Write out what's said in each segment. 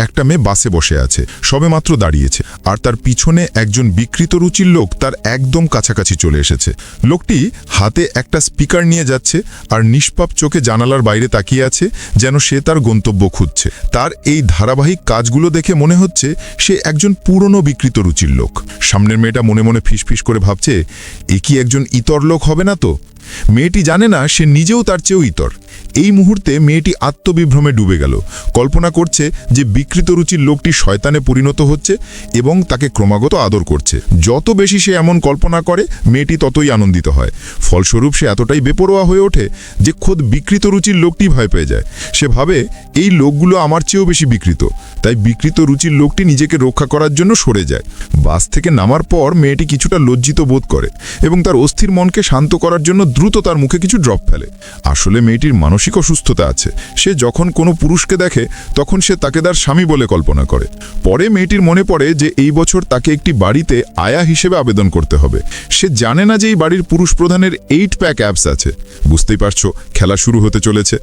একটা মেয়ে বাসে বসে আছে, সবেমাত্র দাঁড়িয়েছে, আর তার পিছনে একজন বিকৃত রুচির লোক তার একদম কাছাকাছি চলে এসেছে। লোকটি হাতে একটা স্পিকার নিয়ে যাচ্ছে আর নিষ্পাপ চোখে জানালার বাইরে তাকিয়ে আছে, যেন সে তার গন্তব্য খুঁজছে। তার এই ধারাবাহিক কাজগুলো দেখে মনে হচ্ছে সে একজন পুরনো বিকৃত রুচির লোক। সামনের মেয়েটা মনে মনে ফিসফিস করে ভাবছে, এ কি একজন ইতর লোক হবে না তো? মেয়েটি জানে না সে নিজেও তার চেয়েও ইতর। এই মুহূর্তে মেয়েটি আত্মবিভ্রমে ডুবে গেল। কল্পনা করছে যে বিকৃত রুচির লোকটি শয়তানে পরিণত হচ্ছে এবং তাকে ক্রমাগত আদর করছে। যত বেশি সে এমন কল্পনা করে, মেয়েটি ততই আনন্দিত হয়। ফলস্বরূপ সে এতটাই বেপরোয়া হয়ে ওঠে যে খোদ বিকৃত রুচির লোকটি ভয় পেয়ে যায়। সে ভাবে, এই লোকগুলো আমার চেয়েও বেশি বিকৃত, তাই বিকৃত রুচির লোকটি নিজেকে রক্ষা করার জন্য সরে যায়। বাস থেকে নামার পর মেয়েটি কিছুটা লজ্জিত বোধ করে এবং তার অস্থির মনকে শান্ত করার জন্য দ্রুত তার মুখে কিছু ড্রপ ফেলে। আসলে মেয়েটির মানসিক অসুস্থতা আছে। সে যখন কোনো পুরুষকে দেখে তখন সে তাকে তার স্বামী বলে কল্পনা করে। পরে মেয়েটির মনে পড়ে যে এই বছর তাকে একটি বাড়িতে আয়া হিসেবে আবেদন করতে হবে। সে জানে না যে এই বাড়ির পুরুষ প্রধানের 8 প্যাক অ্যাপস আছে। বুঝতেই পারছো, খেলা শুরু হতে চলেছে।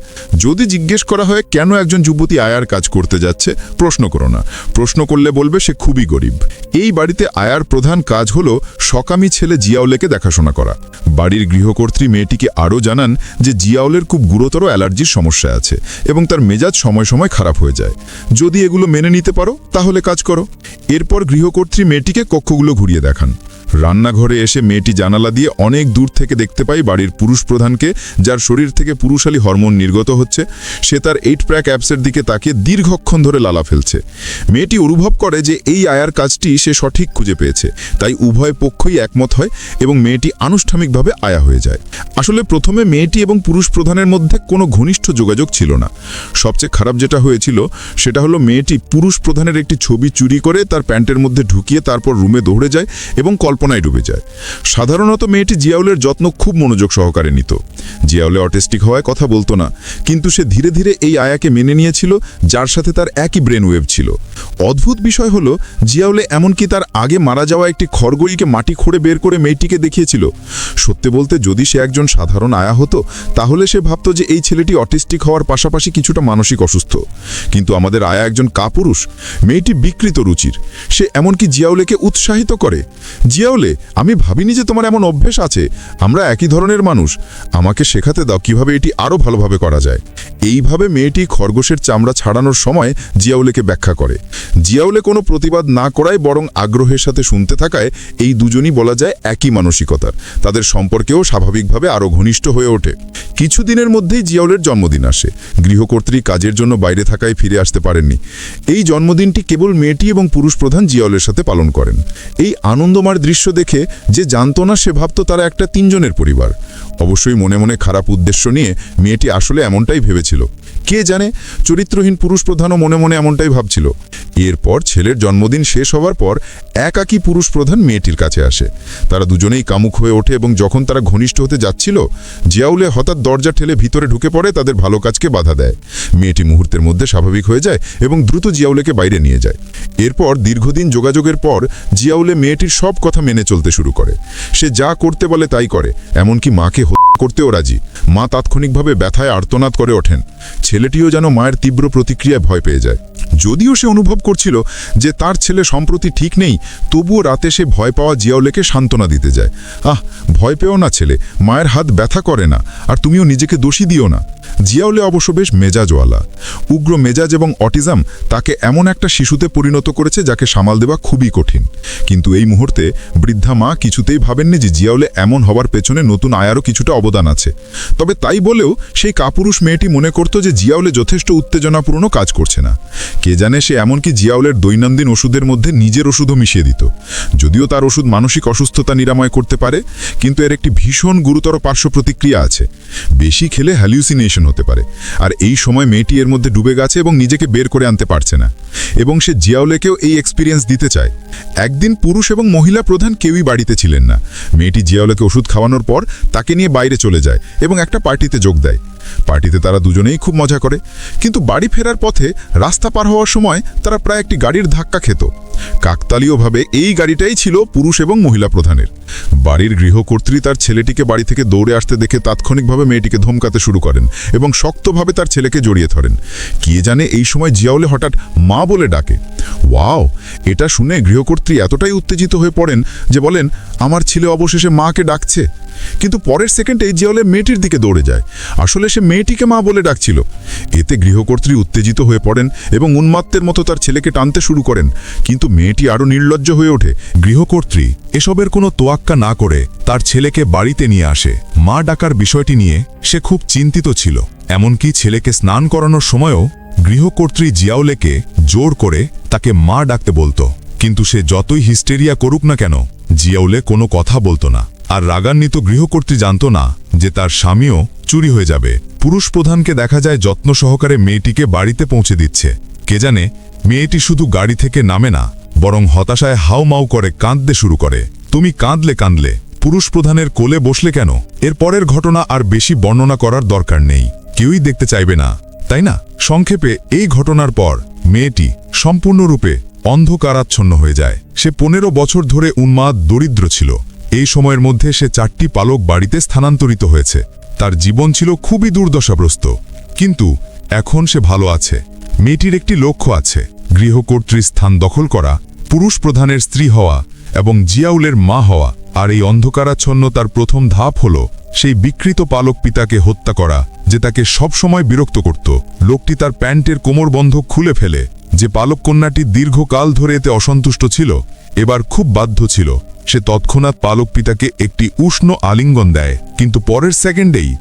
যদি জিজ্ঞেস করা হয় কেন একজন যুবতী আয়ার কাজ করতে যাচ্ছে, প্রশ্ন করো না। প্রশ্ন করলে বলবে সে খুবই গরিব। এই বাড়িতে আয়ার প্রধান কাজ হলো সকামী ছেলে জিয়াউলেকে দেখাশোনা করা। বাড়ির গৃহকর্ত্রী মেয়েটিকে আরও জানান যে জিয়াউলের খুব গুরুতর অ্যালার্জির সমস্যা আছে এবং তার মেজাজ সময় সময় খারাপ হয়ে যায়। যদি এগুলো মেনে নিতে পারো তাহলে কাজ করো। এরপর গৃহকর্ত্রী মেয়েটিকে কক্ষগুলো ঘুরিয়ে দেখান। রান্নাঘরে এসে মেয়েটি জানালা দিয়ে অনেক দূর থেকে দেখতে পাই বাড়ির পুরুষ প্রধানকে, যার শরীর থেকে পুরুষালী হরমোন নির্গত হচ্ছে। সে তার 8 প্যাক অ্যাপসের দিকে তাকিয়ে দীর্ঘক্ষণ ধরে লালা ফেলছে। মেয়েটি অনুভব করে যে এই আয়ার কাজটি সে সঠিক খুঁজে পেয়েছে, তাই উভয় পক্ষই একমত হয় এবং মেয়েটি আনুষ্ঠানিকভাবে আয়া হয়ে যায়। আসলে প্রথমে মেয়েটি এবং পুরুষ প্রধানের মধ্যে কোনো ঘনিষ্ঠ যোগাযোগ ছিল না। সবচেয়ে খারাপ যেটা হয়েছিল সেটা হলো মেয়েটি পুরুষ প্রধানের একটি ছবি চুরি করে তার প্যান্টের মধ্যে ঢুকিয়ে তারপর রুমে দৌড়ে যায় এবং কল্পনায় ডুবে যায়। সাধারণত মেয়েটি জিয়াউলের যত্ন খুব মনোযোগ সহকারে নিত। জিয়াউলে অটিস্টিক হওয়ায় কথা বলতো না, কিন্তু সে ধীরে ধীরে এই আয়াকে মেনে নিয়েছিল, যার সাথে তার একই ব্রেন ওয়েভ ছিল। অদ্ভুত বিষয় হলো জিয়াউলে এমনকি তার আগে মারা যাওয়া একটি খরগোশকে মাটি খুঁড়ে বের করে মেয়েটিকে দেখিয়েছিল। সত্যি বলতে যদি সে একজন সাধারণ আয়া হতো তাহলে সে ভাবত যে এই ছেলেটি অটিস্টিক হওয়ার পাশাপাশি কিছুটা মানসিক অসুস্থ। কিন্তু আমাদের আয়া একজন কাপুরুষ। মেয়েটি বিকৃত রুচির। সে এমনকি জিয়াউলেকে উৎসাহিত করে, জিয়াউলে, আমি ভাবিনি যে তোমার এমন অভ্যেস আছে। আমরা একই ধরনের মানুষ। আমাকে শেখাতে দাও কিভাবে এটি আরও ভালোভাবে করা যায়। এইভাবে মেয়েটি খরগোশের চামড়া ছাড়ানোর সময় জিয়াউলেকে ব্যাখ্যা করে। জিয়াউলে কোনো প্রতিবাদ না করায় বরং আগ্রহের সাথে শুনতে থাকায় এই দুজনই বলা যায় একই মানসিকতার। তাদের সম্পর্কেও স্বাভাবিকভাবে আরও ঘনিষ্ঠ হয়ে ওঠে। কিছুদিনের মধ্যেই জিয়াউলের জন্মদিন আসে। গৃহকর্ত্রী কাজের জন্য বাইরে থাকায় ফিরে আসতে পারেননি। এই জন্মদিনটি কেবল মেয়েটি এবং পুরুষ প্রধান জিয়াউলের সাথে পালন করেন। এই আনন্দময় দৃশ্য দেখে যে জানত না, সে ভাবত তারা একটা 3 জনের পরিবার। অবশ্যই মনে মনে খারাপ উদ্দেশ্য নিয়ে মেয়েটি আসলে এমনটাই ভেবেছিল। কে জানে, চরিত্রহীন পুরুষ প্রধানও মনে মনে এমনটাই ভাবছিল। এরপর ছেলের জন্মদিন শেষ হওয়ার পর একাকী পুরুষ প্রধান মেয়েটির কাছে আসে। তারা দুজনেই কামুক হয়ে ওঠে এবং যখন তারা ঘনিষ্ঠ হতে যাচ্ছিল, জিয়াউলে হঠাৎ দরজা ঠেলে ভিতরে ঢুকে পড়ে, তাদের ভালো কাজকে বাধা দেয়। মেয়েটি মুহূর্তের মধ্যে স্বাভাবিক হয়ে যায় এবং দ্রুত জিয়াউলেকে বাইরে নিয়ে যায়। এরপর দীর্ঘদিন যোগাযোগের পর জিয়াউলে মেয়েটির সব কথা মেনে চলতে শুরু করে। সে যা করতে বলে তাই করে, এমনকি মাকে হত্যা করতেও রাজি। মা তাৎক্ষণিকভাবে ব্যথায় আর্তনাদ করে ওঠেন। ছেলেটিও যেন মায়ের তীব্র প্রতিক্রিয়ায় ভয় পেয়ে যায়। যদিও সে অনুভব করছিল যে তার ছেলে সম্প্রতি ঠিক নেই, তবুও রাতে সে ভয় পাওয়া জিয়াউলেকে সান্ত্বনা দিতে যায়। ভয় পেও না ছেলে, মায়ের হাত ব্যথা করে না, আর তুমিও নিজেকে দোষী দিও না। জিয়াউলে অবশ্য বেশ মেজাজওয়ালা। উগ্র মেজাজ এবং অটিজম তাকে এমন একটা শিশুতে পরিণত করেছে যাকে সামাল দেওয়া খুবই কঠিন। কিন্তু এই মুহূর্তে বৃদ্ধা মা কিছুতেই ভাবেননি যে জিয়াউলে এমন হবার পেছনে নতুন আয়ারও কিছুটা অবদান আছে। তবে তাই বলেও সেই কাপুরুষ মেয়েটি মনে করত যে জিয়াউলে যথেষ্ট উত্তেজনাপূর্ণ কাজ করছে না। কে জানে, সে এমনকি জিয়াউলের দৈনন্দিন ওষুধের মধ্যে নিজের ওষুধও মিশিয়ে দিত। যদিও তার ওষুধ মানসিক অসুস্থতা নিরাময় করতে পারে, কিন্তু এর একটি ভীষণ গুরুতর পার্শ্ব প্রতিক্রিয়া আছে। বেশি খেলে হ্যালিউসিনেশন হতে পারে। আর এই সময় মেয়েটি এর মধ্যে ডুবে গেছে এবং নিজেকে বের করে আনতে পারছে না, এবং সে জিয়াউলেকেও এই এক্সপিরিয়েন্স দিতে চায়। একদিন পুরুষ এবং মহিলা প্রধান কেউই বাড়িতে ছিলেন না। মেয়েটি জিয়াউলেকে ওষুধ খাওয়ানোর পর তাকে নিয়ে বাইরে বাইরে চলে যায় এবং একটা পার্টিতে যোগ দেয়। পার্টিতে তারা দুজনেই খুব মজা করে, কিন্তু বাড়ি ফেরার পথে রাস্তা পার হওয়ার সময় তারা প্রায় একটি গাড়ির ধাক্কা খেত। কাকতালীয়ভাবে এই গাড়িটাই ছিল পুরুষ এবং মহিলা প্রধানের। বাড়ির গৃহকর্ত্রী তার ছেলেটিকে বাড়ি থেকে দৌড়ে আসতে দেখে তাৎক্ষণিকভাবে মেয়েটিকে ধমকাতে শুরু করেন এবং শক্তভাবে তার ছেলেকে জড়িয়ে ধরেন। কে জানে এই সময় জিয়াউলে হঠাৎ মা বলে ডাকে। ওয়াও! এটা শুনে গৃহকর্ত্রী এতটাই উত্তেজিত হয়ে পড়েন যে বলেন, আমার ছেলে অবশেষে মাকে ডাকছে। কিন্তু পরের সেকেন্ডে জিয়াউলে মেয়েটির দিকে দৌড়ে যায়। আসলে সে মেয়েটিকে মা বলে ডাকছিল। এতে গৃহকর্ত্রী উত্তেজিত হয়ে পড়েন এবং উন্মাত্তের মতো তার ছেলেকে টানতে শুরু করেন, কিন্তু মেয়েটি আরও নির্লজ্জ হয়ে ওঠে। গৃহকর্ত্রী এসবের কোনো তোয়াক্কা না করে তার ছেলেকে বাড়িতে নিয়ে আসে। মা ডাকার বিষয়টি নিয়ে সে খুব চিন্তিত ছিল। এমনকি ছেলেকে স্নান করানোর সময়ও গৃহকর্ত্রী জিয়াউলেকে জোর করে তাকে মা ডাকতে বলতো, কিন্তু সে যতই হিস্টেরিয়া করুক না কেন জিয়াউলে কোনো কথা বলতো না। আর রাগান্বিত গৃহকর্ত্রী জানত না যে তার স্বামীও চুরি হয়ে যাবে। পুরুষ প্রধানকে দেখা যায় যত্ন সহকারে মেয়েটিকে বাড়িতে পৌঁছে দিচ্ছে। কে জানে মেয়েটি শুধু গাড়ি থেকে নামে না, বরং হতাশায় হাউমাউ করে কাঁদতে শুরু করে। তুমি কাঁদলে পুরুষ প্রধানের কোলে বসলে কেন? এর পরের ঘটনা আর বেশি বর্ণনা করার দরকার নেই, কেউই দেখতে চাইবে না, তাই না? সংক্ষেপে এই ঘটনার পর মেয়েটি সম্পূর্ণরূপে অন্ধকারাচ্ছন্ন হয়ে যায়। সে 15 বছর ধরে উন্মাদ দরিদ্র ছিল। এই সময়ের মধ্যে সে 4টি পালক বাড়িতে স্থানান্তরিত হয়েছে। তার জীবন ছিল খুবই দুর্দশাগ্রস্ত, কিন্তু এখন সে ভালো আছে। মেয়েটির একটি লক্ষ্য আছে, গৃহকর্ত্রীর স্থান দখল করা, পুরুষ প্রধানের স্ত্রী হওয়া এবং জিয়াউলের মা হওয়া। আর এই অন্ধকারাচ্ছন্ন তার প্রথম ধাপ হল সেই বিকৃত পালক পিতাকে হত্যা করা, যে তাকে সবসময় বিরক্ত করত। লোকটি তার প্যান্টের কোমরবন্ধ খুলে ফেলে। যে পালক কন্যাটি দীর্ঘকাল ধরে এতে অসন্তুষ্ট ছিল, এবার খুব বাধ্য ছিল। সে তৎক্ষণাৎ পালক পিতাকে একটি উষ্ণ আলিঙ্গন দেয়, কিন্তু পরের সেকেন্ডেই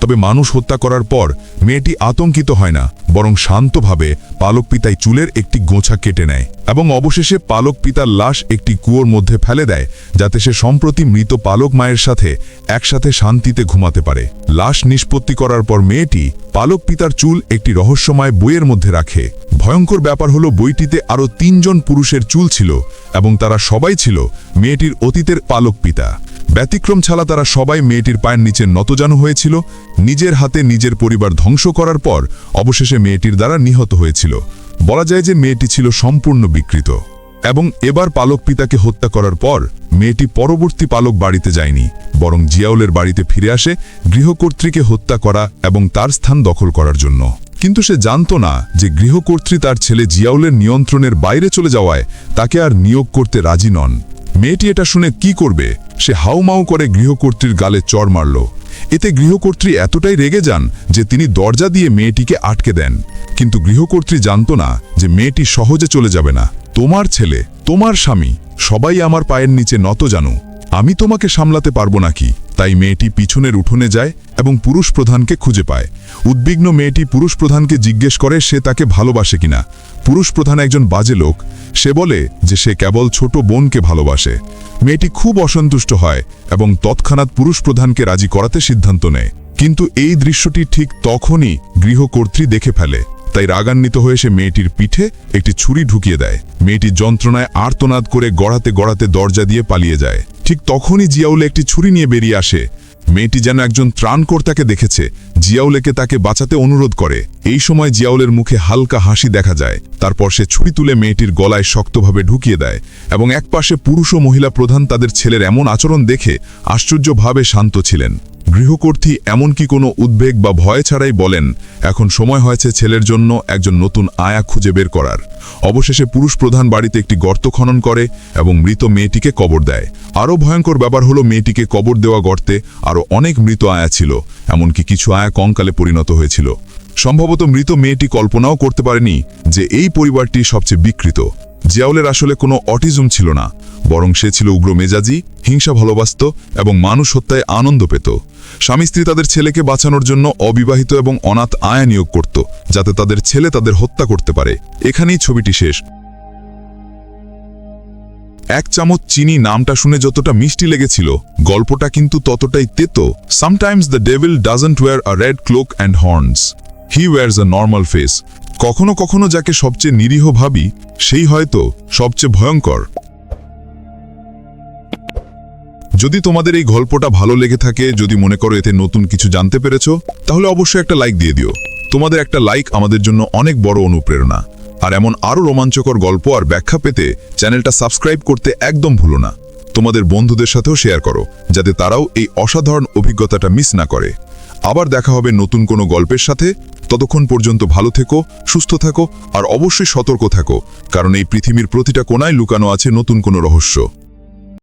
তবে মানুষ হত্যা করার পর মেয়েটি আতঙ্কিত হয় না, বরং শান্তভাবে পালক পিতাই চুলের একটি গোছা কেটে নেয় এবং অবশেষে পালক পিতার লাশ একটি কুয়োর মধ্যে ফেলে দেয়, যাতে সে সম্প্রতি মৃত পালক মায়ের সাথে একসাথে শান্তিতে ঘুমাতে পারে। লাশ নিষ্পত্তি করার পর মেয়েটি পালক পিতার চুল একটি রহস্যময় বইয়ের মধ্যে রাখে। ভয়ঙ্কর ব্যাপার হলো বইটিতে আরও 3 জন পুরুষের চুল ছিল এবং তারা সবাই ছিল মেয়েটির অতীতের পালক পিতা। ব্যতিক্রম ছাড়া তারা সবাই মেয়েটির পায়ের নিচে নতজানু হয়েছিল। নিজের হাতে নিজের পরিবার ধ্বংস করার পর অবশেষে মেয়েটির দ্বারা নিহত হয়েছিল। বলা যায় যে মেয়েটি ছিল সম্পূর্ণ বিকৃত। এবং এবার পালক পিতাকে হত্যা করার পর মেয়েটি পরবর্তী পালক বাড়িতে যায়নি, বরং জিয়াউলের বাড়িতে ফিরে আসে গৃহকর্ত্রীকে হত্যা করা এবং তার স্থান দখল করার জন্য। কিন্তু সে জানত না যে গৃহকর্ত্রী তার ছেলে জিয়াউলের নিয়ন্ত্রণের বাইরে চলে যাওয়ায় তাকে আর নিয়োগ করতে রাজি নন। মেয়েটি এটা শুনে কি করবে, সে হাউমাউ করে গৃহকর্ত্রীর গালে চড় মারল। এতে গৃহকর্ত্রী এতটাই রেগে যান যে তিনি দরজা দিয়ে মেয়েটিকে আটকে দেন। কিন্তু গৃহকর্ত্রী জানত না যে মেয়েটি সহজে চলে যাবে না। তোমার ছেলে, তোমার স্বামী, সবাই আমার পায়ের নিচে নত জানু, আমি তোমাকে সামলাতে পারবো নাকি? তাই মেয়েটি পিছনের উঠোনে যায় এবং পুরুষ প্রধানকে খুঁজে পায়। উদ্বিগ্ন মেয়েটি পুরুষ প্রধানকে জিজ্ঞেস করে সে তাকে ভালোবাসে কিনা। পুরুষ প্রধান একজন বাজে লোক, সে বলে যে সে কেবল ছোট বোনকে ভালোবাসে। মেয়েটি খুব অসন্তুষ্ট হয় এবং তৎক্ষণাৎ পুরুষ প্রধানকে রাজি করাতে সিদ্ধান্ত নেয়। কিন্তু এই দৃশ্যটি ঠিক তখনই গৃহকর্ত্রী দেখে ফেলে। তাই রাগান্বিত হয়ে সে মেয়েটির পিঠে একটি ছুরি ঢুকিয়ে দেয়। মেয়েটি যন্ত্রণায় আর্তনাদ করে গড়াতে গড়াতে দরজা দিয়ে পালিয়ে যায়। ঠিক তখনই জিয়াউল একটি ছুরি নিয়ে বেরিয়ে আসে। মেয়েটি যেন একজন ত্রাণকর্তাকে দেখেছে, জিয়াউলকে তাকে বাঁচাতে অনুরোধ করে। এই সময় জিয়াউলের মুখে হালকা হাসি দেখা যায়। তারপর সে ছুরি তুলে মেয়েটির গলায় শক্তভাবে ঢুকিয়ে দেয় এবং একপাশে পুরুষ ও মহিলা প্রধান তাদের ছেলের এমন আচরণ দেখে আশ্চর্যভাবে শান্ত ছিলেন। গৃহকর্ত্রী এমনকি কোনো উদ্বেগ বা ভয় ছাড়াই বলেন, এখন সময় হয়েছে ছেলের জন্য একজন নতুন আয়া খুঁজে বের করার। অবশেষে পুরুষ প্রধান বাড়িতে একটি গর্ত খনন করে এবং মৃত মেয়েটিকে কবর দেয়। আরও ভয়ঙ্কর ব্যাপার হলো মেয়েটিকে কবর দেওয়া গর্তে আরও অনেক মৃত আয়া ছিল, এমনকি কিছু আয়া কঙ্কালে পরিণত হয়েছিল। সম্ভবত মৃত মেয়েটি কল্পনাও করতে পারেনি যে এই পরিবারটি সবচেয়ে বিকৃত। জিয়াউলের আসলে কোনো অটিজম ছিল না, বরং সে ছিল উগ্র মেজাজি, হিংসা ভালোবাসত এবং মানুষ হত্যায় আনন্দ পেত। স্বামী স্ত্রী তাদের ছেলেকে বাঁচানোর জন্য অবিবাহিত এবং অনাথ আয়া নিয়োগ করত, যাতে তাদের ছেলে তাদের হত্যা করতে পারে। এখানেই ছবিটি শেষ। 1 চামচ চিনি নামটা শুনে যতটা মিষ্টি লেগেছিল, গল্পটা কিন্তু ততটাই তেতো। Sometimes the devil doesn't wear a red cloak and horns. He wears a normal face. কখনো কখনো যাকে সবচেয়ে নিরীহ ভাবি, সেই হয়তো সবচেয়ে ভয়ঙ্কর। যদি তোমাদের এই গল্পটা ভালো লেগে থাকে, যদি মনে করো এতে নতুন কিছু জানতে পেরেছো, তাহলে অবশ্যই একটা লাইক দিয়ে দিও। তোমাদের একটা লাইক আমাদের জন্য অনেক বড় অনুপ্রেরণা। আর এমন আরও রোমাঞ্চকর গল্প আর ব্যাখ্যা পেতে চ্যানেলটা সাবস্ক্রাইব করতে একদম ভুলো না। তোমাদের বন্ধুদের সাথেও শেয়ার করো, যাতে তারাও এই অসাধারণ অভিজ্ঞতাটা মিস না করে। আবার দেখা হবে নতুন কোনো গল্পের সাথে। ততক্ষণ পর্যন্ত ভালো থেকো, সুস্থ থাকো আর অবশ্যই সতর্ক থাকো, কারণ এই পৃথিবীর প্রতিটা কোণায় লুকানো আছে নতুন কোনো রহস্য।